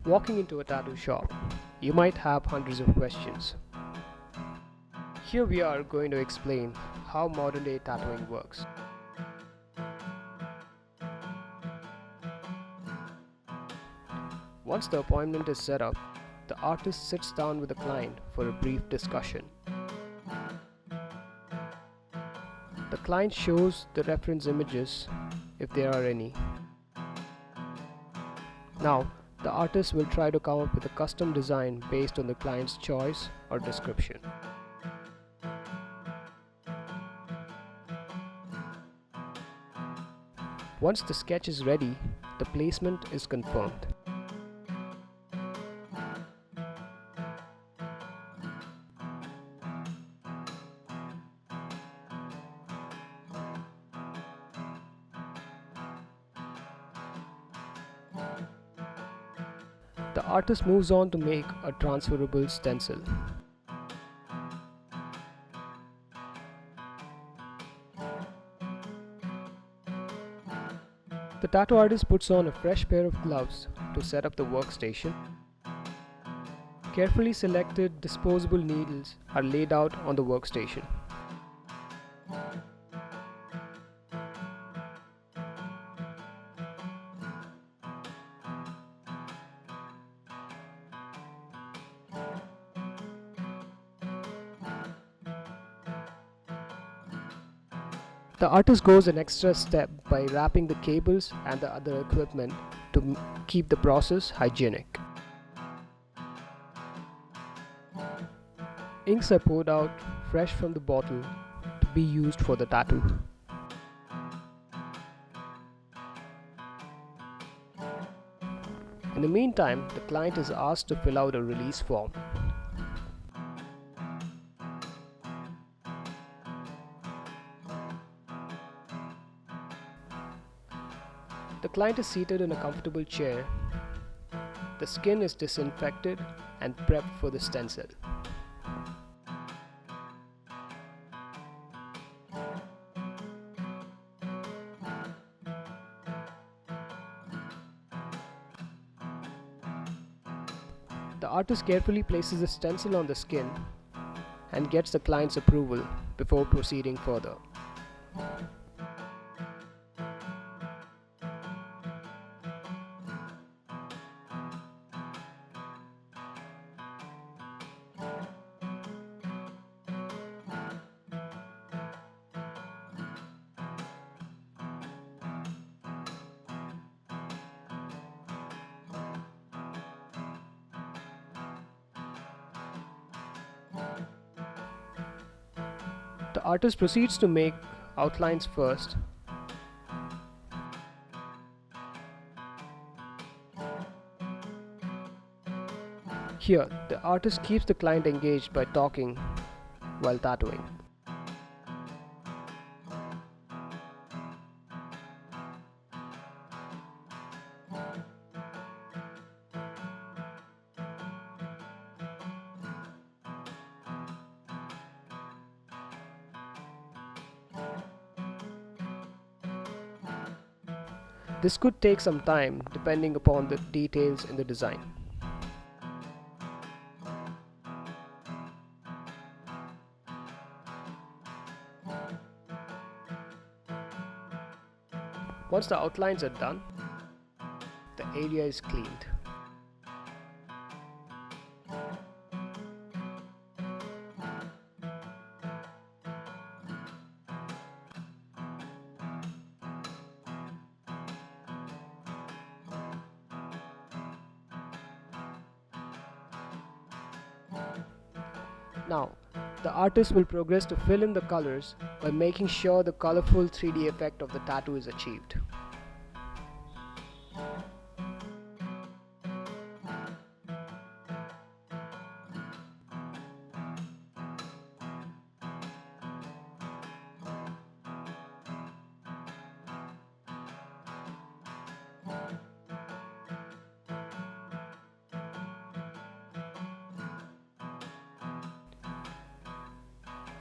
Walking into a tattoo shop, you might have hundreds of questions. Here we are going to explain how modern day tattooing works. Once the appointment is set up, the artist sits down with the client for a brief discussion. The client shows the reference images if there are any. Now, the artist will try to come up with a custom design based on the client's choice or description. Once the sketch is ready, the placement is confirmed. The artist moves on to make a transferable stencil. The tattoo artist puts on a fresh pair of gloves to set up the workstation. Carefully selected disposable needles are laid out on the workstation. The artist goes an extra step by wrapping the cables and the other equipment to keep the process hygienic. Inks are poured out fresh from the bottle to be used for the tattoo. In the meantime, the client is asked to fill out a release form. The client is seated in a comfortable chair. The skin is disinfected and prepped for the stencil. The artist carefully places the stencil on the skin and gets the client's approval before proceeding further. The artist proceeds to make outlines first. Here, the artist keeps the client engaged by talking while tattooing. This could take some time depending upon the details in the design. Once the outlines are done, the area is cleaned. Now, the artist will progress to fill in the colors by making sure the colorful 3D effect of the tattoo is achieved.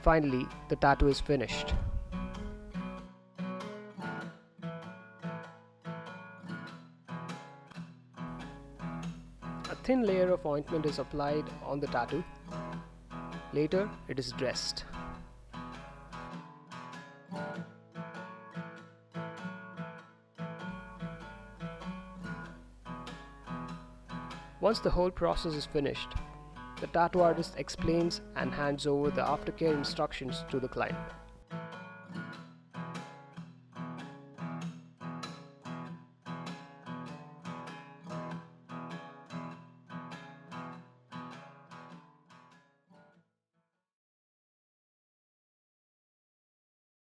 Finally, the tattoo is finished. A thin layer of ointment is applied on the tattoo. Later, it is dressed. Once the whole process is finished, the tattoo artist explains and hands over the aftercare instructions to the client.